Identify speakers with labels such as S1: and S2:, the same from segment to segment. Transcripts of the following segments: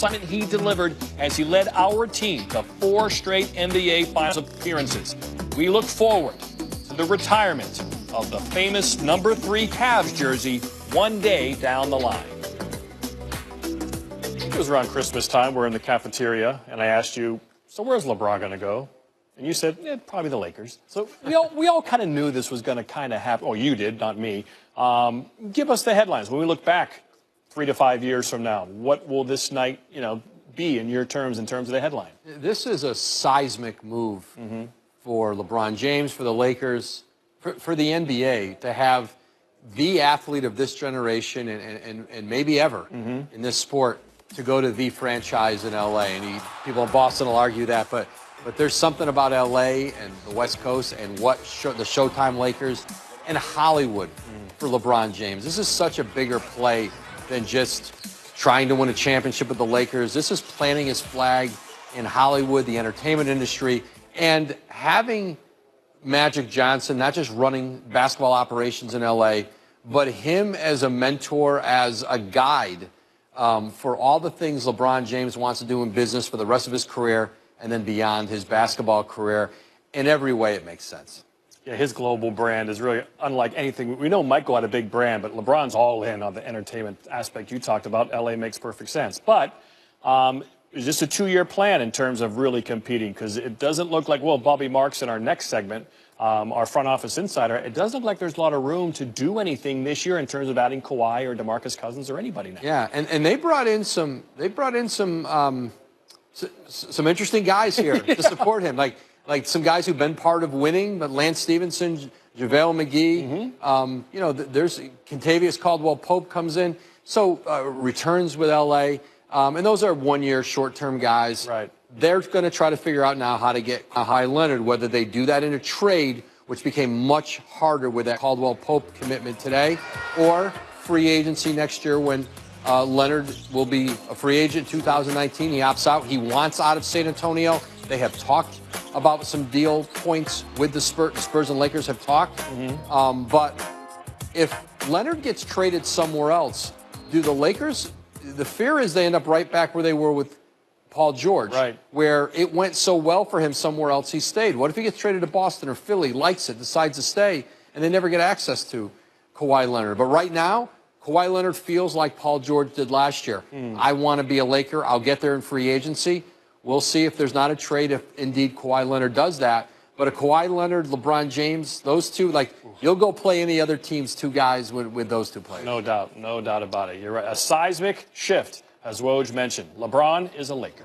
S1: assignment he delivered as he led our team to 4 straight NBA Finals appearances. We look forward to the retirement of the famous number 3 Cavs jersey one day down the line. It was around Christmas time. We're in the cafeteria, and I asked you, so where's LeBron going to go? And you said, yeah, probably the Lakers. So we all kind of knew this was going to kind of happen. Oh, you did, not me. Give us the headlines. When we look back 3 to 5 years from now, what will this night, be in your terms, in terms of the headline?
S2: This is a seismic move for LeBron James, for the Lakers, for the NBA to have the athlete of this generation and maybe ever in this sport to go to the franchise in LA. And people in Boston will argue that, but there's something about LA and the West Coast and the Showtime Lakers and Hollywood for LeBron James. This is such a bigger play than just trying to win a championship with the Lakers. This is planting his flag in Hollywood, the entertainment industry, and having Magic Johnson not just running basketball operations in LA, but him as a mentor, as a guide for all the things LeBron James wants to do in business for the rest of his career and then beyond his basketball career. In every way, it makes sense.
S1: Yeah, his global brand is really unlike anything. We know Michael had a big brand, but LeBron's all in on the entertainment aspect you talked about. LA makes perfect sense. But it's just a 2-year plan in terms of really competing, because it doesn't look like, well, Bobby Marks in our next segment, our front office insider, it doesn't look like there's a lot of room to do anything this year in terms of adding Kawhi or DeMarcus Cousins or anybody now.
S2: Yeah, and they brought in some interesting guys here to support him, like some guys who've been part of winning, but Lance Stevenson, JaVale McGee, there's Kentavious Caldwell-Pope comes in, so returns with LA, and those are 1-year short-term guys.
S1: Right.
S2: They're going to try to figure out now how to get Kawhi Leonard, whether they do that in a trade, which became much harder with that Caldwell-Pope commitment today, or free agency next year when Leonard will be a free agent in 2019. He opts out. He wants out of San Antonio. They have talked about some deal points with the Spurs. The Spurs and Lakers have talked. But if Leonard gets traded somewhere else, do the Lakers, the fear is they end up right back where they were with Paul George,
S1: right,
S2: where it went so well for him somewhere else he stayed. What if he gets traded to Boston or Philly, likes it, decides to stay, and they never get access to Kawhi Leonard? But right now, Kawhi Leonard feels like Paul George did last year. I want to be a Laker. I'll get there in free agency. We'll see if there's not a trade, if indeed Kawhi Leonard does that. But a Kawhi Leonard, LeBron James, those two, you'll go play any other team's 2 guys with those 2 players.
S1: No doubt about it. You're right. A seismic shift, as Woj mentioned. LeBron is a Laker.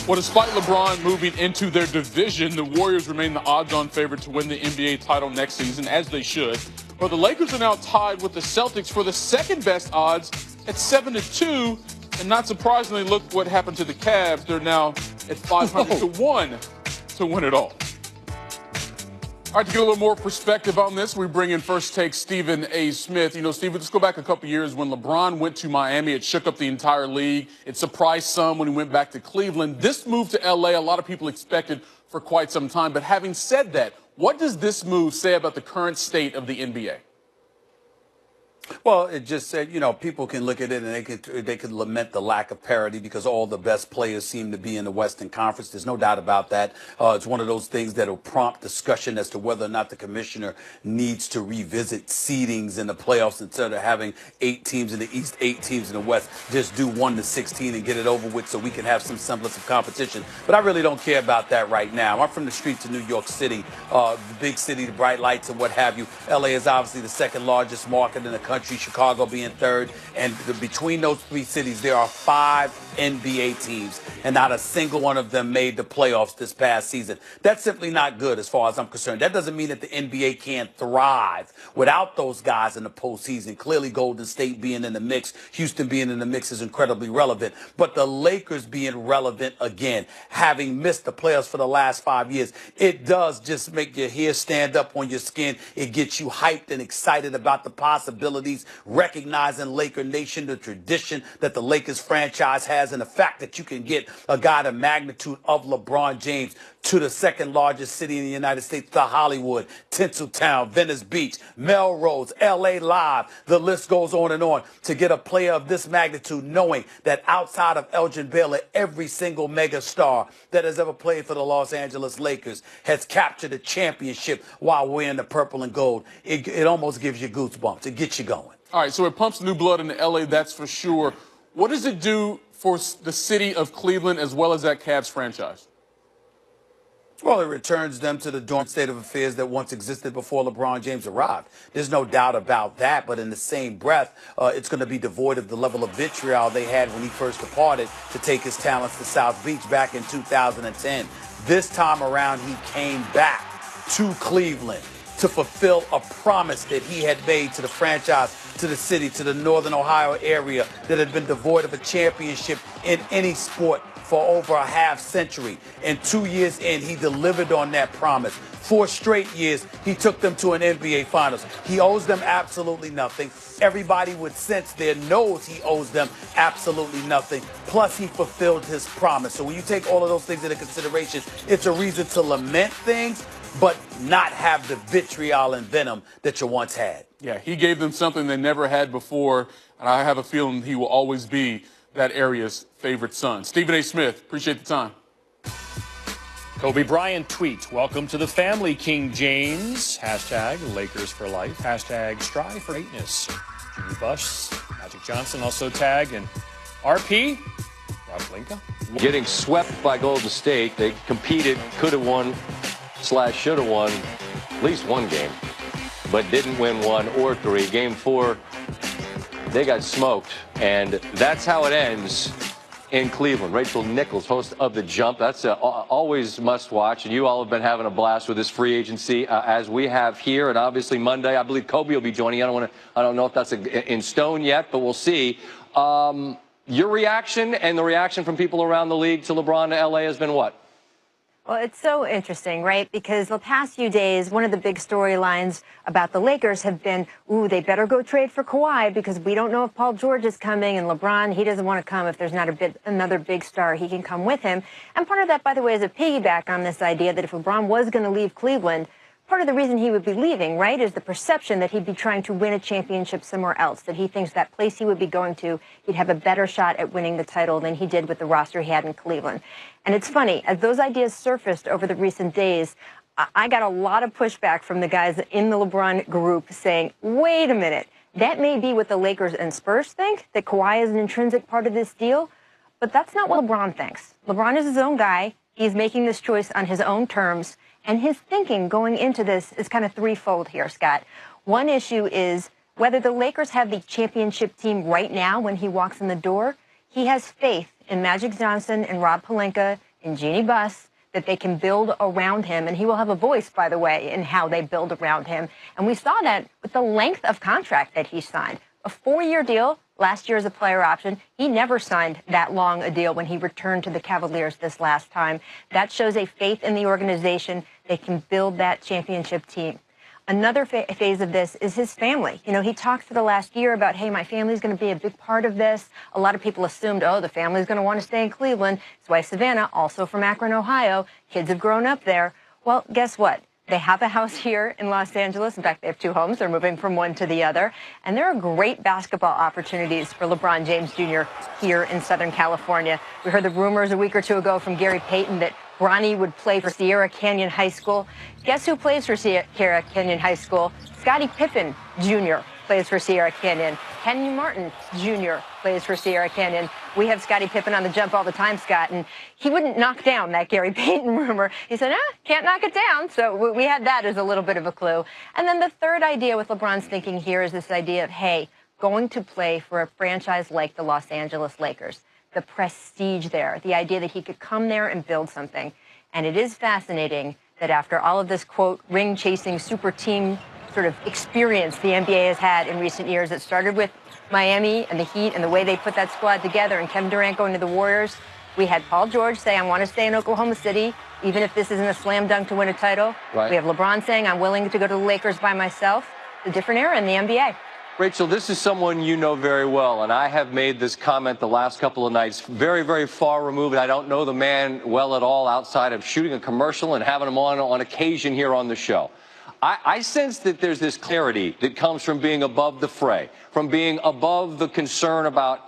S3: Well, despite LeBron moving into their division, the Warriors remain the odds-on favorite to win the NBA title next season, as they should. Well, the Lakers are now tied with the Celtics for the second-best odds at 7-2. And not surprisingly, look what happened to the Cavs. They're now at 500-1 to win it all. All right, to get a little more perspective on this, we bring in First Take Stephen A. Smith. Stephen, let's go back a couple years when LeBron went to Miami. It shook up the entire league. It surprised some when he went back to Cleveland. This move to L.A., a lot of people expected for quite some time. But having said that, what does this move say about the current state of the NBA?
S4: Well, it just said, people can look at it and they could lament the lack of parity because all the best players seem to be in the Western Conference. There's no doubt about that. It's one of those things that will prompt discussion as to whether or not the commissioner needs to revisit seedings in the playoffs instead of having 8 teams in the East, 8 teams in the West. Just do 1-16 and get it over with so we can have some semblance of competition. But I really don't care about that right now. I'm from the streets of New York City, the big city, the bright lights and what have you. LA is obviously the second largest market in the country. Chicago being third, and between those 3 cities, there are 5 NBA teams, and not a single one of them made the playoffs this past season. That's simply not good as far as I'm concerned. That doesn't mean that the NBA can't thrive without those guys in the postseason. Clearly, Golden State being in the mix, Houston being in the mix is incredibly relevant, but the Lakers being relevant again, having missed the playoffs for the last 5 years, it does just make your hair stand up on your skin. It gets you hyped and excited about the possibilities, recognizing Laker Nation, the tradition that the Lakers franchise has, and the fact that you can get a guy the magnitude of LeBron James to the second largest city in the United States, to Hollywood, Tinseltown, Venice Beach, Melrose, LA Live. The list goes on and on. To get a player of this magnitude, knowing that outside of Elgin Baylor, every single mega star that has ever played for the Los Angeles Lakers has captured a championship while wearing the purple and gold. It almost gives you goosebumps. It gets you going.
S3: All right, so it pumps new blood into L.A., that's for sure. What does it do for the city of Cleveland as well as that Cavs franchise?
S4: Well, it returns them to the dormant state of affairs that once existed before LeBron James arrived. There's no doubt about that, but in the same breath, it's going to be devoid of the level of vitriol they had when he first departed to take his talents to South Beach back in 2010. This time around, he came back to Cleveland to fulfill a promise that he had made to the franchise, to the city, to the Northern Ohio area that had been devoid of a championship in any sport for over a half century. And 2 years in, he delivered on that promise. 4 straight years, he took them to an NBA Finals. He owes them absolutely nothing. Everybody with sense there knows he owes them absolutely nothing. Plus, he fulfilled his promise. So when you take all of those things into consideration, it's a reason to lament things, but not have the vitriol and venom that you once had.
S3: Yeah, he gave them something they never had before, and I have a feeling he will always be that area's favorite son. Stephen A. Smith, appreciate the time.
S1: Kobe Bryant tweet, welcome to the family, King James. Hashtag Lakers for life. Hashtag strive for greatness. Jimmy Buss, Magic Johnson also tagged, and RP, Rob Pelinka.
S5: Getting swept by Golden State, they competed, could have won / should have won at least one game, but didn't win 1 or 3. Game 4, they got smoked, and that's how it ends in Cleveland. Rachel Nichols, host of The Jump. That's always must watch, and you all have been having a blast with this free agency as we have here, and obviously Monday, I believe Kobe will be joining. I don't know if that's in stone yet, but we'll see. Your reaction and the reaction from people around the league to LeBron to LA has been what?
S6: Well, it's so interesting, right? Because the past few days, one of the big storylines about the Lakers have been, ooh, they better go trade for Kawhi because we don't know if Paul George is coming, and LeBron, he doesn't want to come if there's not another big star. He can come with him. And part of that, by the way, is a piggyback on this idea that if LeBron was going to leave Cleveland, part of the reason he would be leaving, right, is the perception that he'd be trying to win a championship somewhere else, that he thinks that place he would be going to, he'd have a better shot at winning the title than he did with the roster he had in Cleveland. And it's funny, as those ideas surfaced over the recent days, I got a lot of pushback from the guys in the LeBron group saying, wait a minute, that may be what the Lakers and Spurs think, that Kawhi is an intrinsic part of this deal, but that's not what LeBron thinks. LeBron is his own guy. He's making this choice on his own terms. And his thinking going into this is kind of threefold here, Scott. One issue is whether the Lakers have the championship team right now when he walks in the door. He has faith in Magic Johnson and Rob Pelinka and Jeannie Buss that they can build around him. And he will have a voice, by the way, in how they build around him. And we saw that with the length of contract that he signed. A 4-year deal. Last year as a player option. He never signed that long a deal when he returned to the Cavaliers this last time. That shows a faith in the organization. They can build that championship team. Another phase of this is his family. You know, he talked for the last year about, hey, my family's going to be a big part of this. A lot of people assumed, oh, the family's going to want to stay in Cleveland. His wife, Savannah, also from Akron, Ohio. Kids have grown up there. Well, guess what? They have a house here in Los Angeles. In fact, they have 2 homes. They're moving from one to the other. And there are great basketball opportunities for LeBron James Jr. here in Southern California. We heard the rumors a week or 2 ago from Gary Payton that Bronny would play for Sierra Canyon High School. Guess who plays for Sierra Canyon High School? Scottie Pippen Jr. plays for Sierra Canyon. Kenyon Martin Jr. plays for Sierra Canyon. We have Scottie Pippen on The Jump all the time, Scott, and he wouldn't knock down that Gary Payton rumor. He said, can't knock it down. So we had that as a little bit of a clue. And then the third idea with LeBron's thinking here is this idea of, hey, going to play for a franchise like the Los Angeles Lakers. The prestige there, the idea that he could come there and build something. And it is fascinating that after all of this, quote, ring-chasing super team sort of experience the NBA has had in recent years, it started with Miami and the Heat and the way they put that squad together and Kevin Durant going to the Warriors. We had Paul George say, I want to stay in Oklahoma City, even if this isn't a slam dunk to win a title. Right. We have LeBron saying, I'm willing to go to the Lakers by myself. It's a different era in the NBA.
S5: Rachel, this is someone you know very well, and I have made this comment the last couple of nights, very, very far removed. I don't know the man well at all outside of shooting a commercial and having him on occasion here on the show. I sense that there's this clarity that comes from being above the fray, from being above the concern about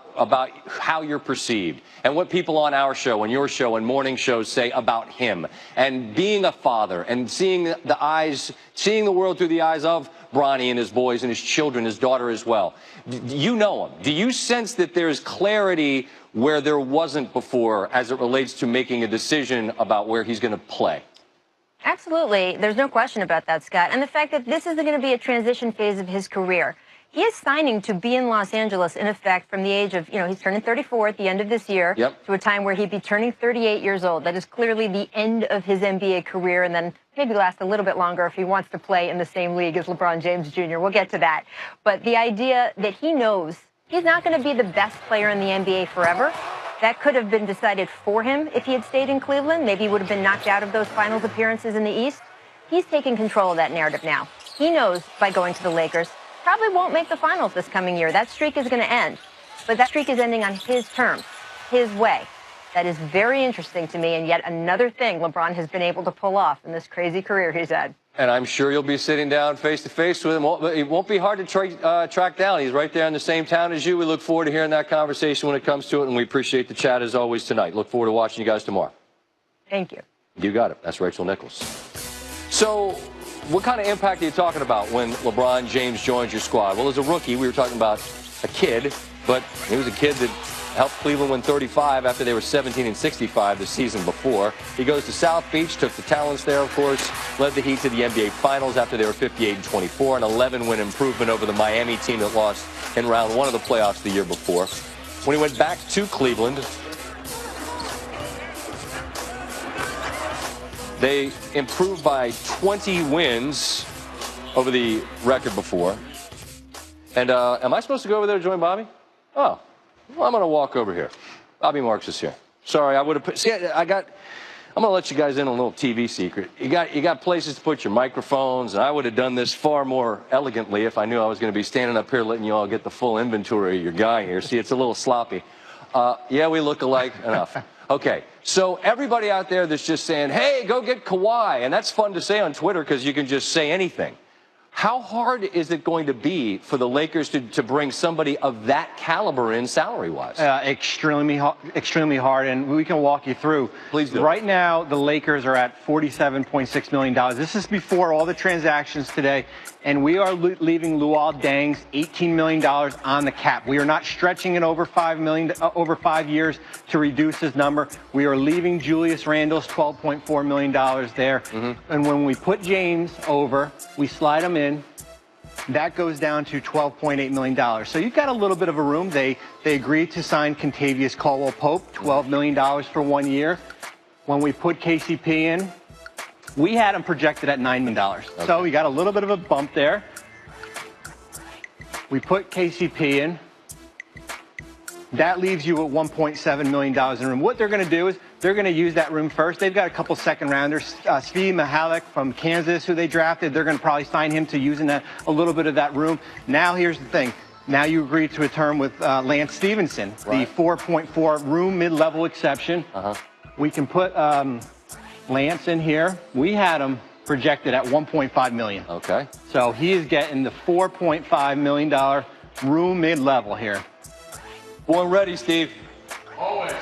S5: how you're perceived and what people on our show and your show and morning shows say about him, and being a father and seeing the world through the eyes of Bronny and his boys and his children, his daughter as well. You know him. Do you sense that there's clarity where there wasn't before as it relates to making a decision about where he's going to play?
S6: Absolutely. There's no question about that, Scott. And the fact that this isn't going to be a transition phase of his career. He is signing to be in Los Angeles, in effect, from the age of, he's turning 34 at the end of this year, to a time where he'd be turning 38 years old. That is clearly the end of his NBA career, and then maybe last a little bit longer if he wants to play in the same league as LeBron James Jr. We'll get to that. But the idea that he knows he's not going to be the best player in the NBA forever, that could have been decided for him if he had stayed in Cleveland. Maybe he would have been knocked out of those finals appearances in the East. He's taking control of that narrative now. He knows by going to the Lakers, probably won't make the finals this coming year. That streak is going to end. But that streak is ending on his terms, his way. That is very interesting to me, and yet another thing LeBron has been able to pull off in this crazy career he's had.
S5: And I'm sure you'll be sitting down face-to-face with him. It won't be hard to track down. He's right there in the same town as you. We look forward to hearing that conversation when it comes to it, and we appreciate the chat as always tonight. Look forward to watching you guys tomorrow.
S6: Thank you.
S5: You got it. That's Rachel Nichols. So what kind of impact are you talking about when LeBron James joins your squad? Well, as a rookie, we were talking about a kid, but he was a kid that helped Cleveland win 35 after they were 17-65 the season before. He goes to South Beach, took the talents there, of course, led the Heat to the NBA Finals after they were 58-24, an 11-win improvement over the Miami team that lost in round one of the playoffs the year before. When he went back to Cleveland, they improved by 20 wins over the record before. And am I supposed to go over there to join Bobby? Oh, well, I'm going to walk over here. Bobby Marks is here. Sorry, I would have put... See, I'm going to let you guys in on a little TV secret. You got places to put your microphones, and I would have done this far more elegantly if I knew I was going to be standing up here letting you all get the full inventory of your guy here. See, it's a little sloppy. Yeah, we look alike enough. Okay, so everybody out there that's just saying, hey, go get Kawhi, and that's fun to say on Twitter because you can just say anything. How hard is it going to be for the Lakers to bring somebody of that caliber in salary-wise?
S7: Extremely hard, and we can walk you through.
S5: Please do.
S7: Right now, the Lakers are at $47.6 million. This is before all the transactions today, and we are leaving Luol Deng's $18 million on the cap. We are not stretching it over over 5 years to reduce his number. We are leaving Julius Randle's $12.4 million there. Mm-hmm. And when we put James over, we slide him in. That goes down to $12.8 million. So you've got a little bit of a room. They agreed to sign Kentavious Caldwell-Pope, $12 million for 1 year. When we put KCP in, we had him projected at $9 million. Okay. So we got a little bit of a bump there. We put KCP in. That leaves you at $1.7 million in room. What they're going to do is they're going to use that room first. They've got a couple second-rounders. Svi Mihalik from Kansas, who they drafted, they're going to probably sign him to using a little bit of that room. Now, here's the thing. Now you agree to a term with Lance Stevenson, right. The 4.4 room mid-level exception. We can put Lance in here. We had him projected at $1.5 million.
S5: Okay.
S7: So he is getting the $4.5 million room mid-level here.
S5: Born ready, Steve.
S3: Always.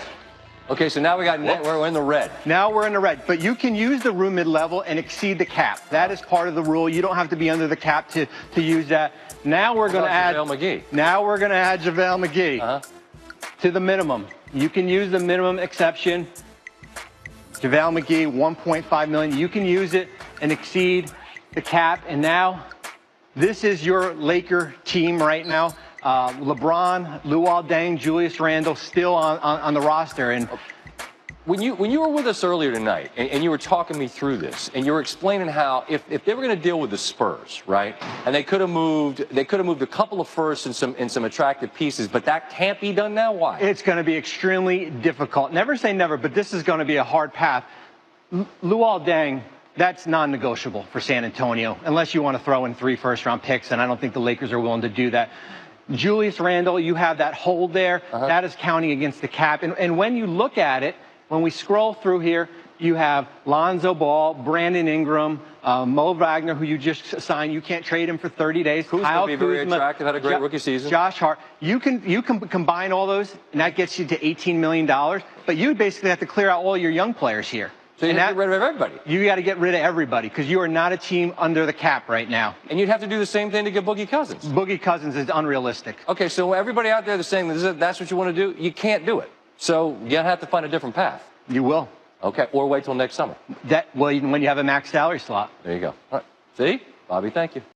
S5: Okay, so now we're in the red.
S7: Now we're in the red, but you can use the room mid-level and exceed the cap. That is part of the rule. You don't have to be under the cap to use that. Now we're going to add
S5: JaVale McGee.
S7: Now we're going to add JaVale McGee to the minimum. You can use the minimum exception. JaVale McGee, $1.5 million. You can use it and exceed the cap. And now this is your Laker team right now. LeBron, Luol Deng, Julius Randle still on the roster. And
S5: when you were with us earlier tonight and you were talking me through this and you were explaining how if they were going to deal with the Spurs, right, and they could have moved a couple of firsts and some attractive pieces, but that can't be done now. Why?
S7: It's going to be extremely difficult. Never say never, but this is going to be a hard path. Luol Deng That's non-negotiable for San Antonio, unless you want to throw in 3 first-round picks, and I don't think the Lakers are willing to do that. Julius Randle, you have that hold there. That is counting against the cap. And when you look at it, when we scroll through here, you have Lonzo Ball, Brandon Ingram, Mo Wagner, who you just signed. You can't trade him for 30 days.
S5: Kuzma
S7: Kyle
S5: would be very
S7: Kuzma,
S5: attractive, had a great rookie season.
S7: Josh Hart. You can combine all those, and that gets you to $18 million. But you basically have to clear out all your young players here.
S5: So you have to get rid of everybody.
S7: You got to get rid of everybody because you are not a team under the cap right now.
S5: And you'd have to do the same thing to get Boogie Cousins.
S7: Boogie Cousins is unrealistic.
S5: Okay, so everybody out there that's saying that's what you want to do, you can't do it. So you have to find a different path.
S7: You will.
S5: Okay, or wait till next summer.
S7: When you have a max salary slot.
S5: There you go. All right. See? Bobby, thank you.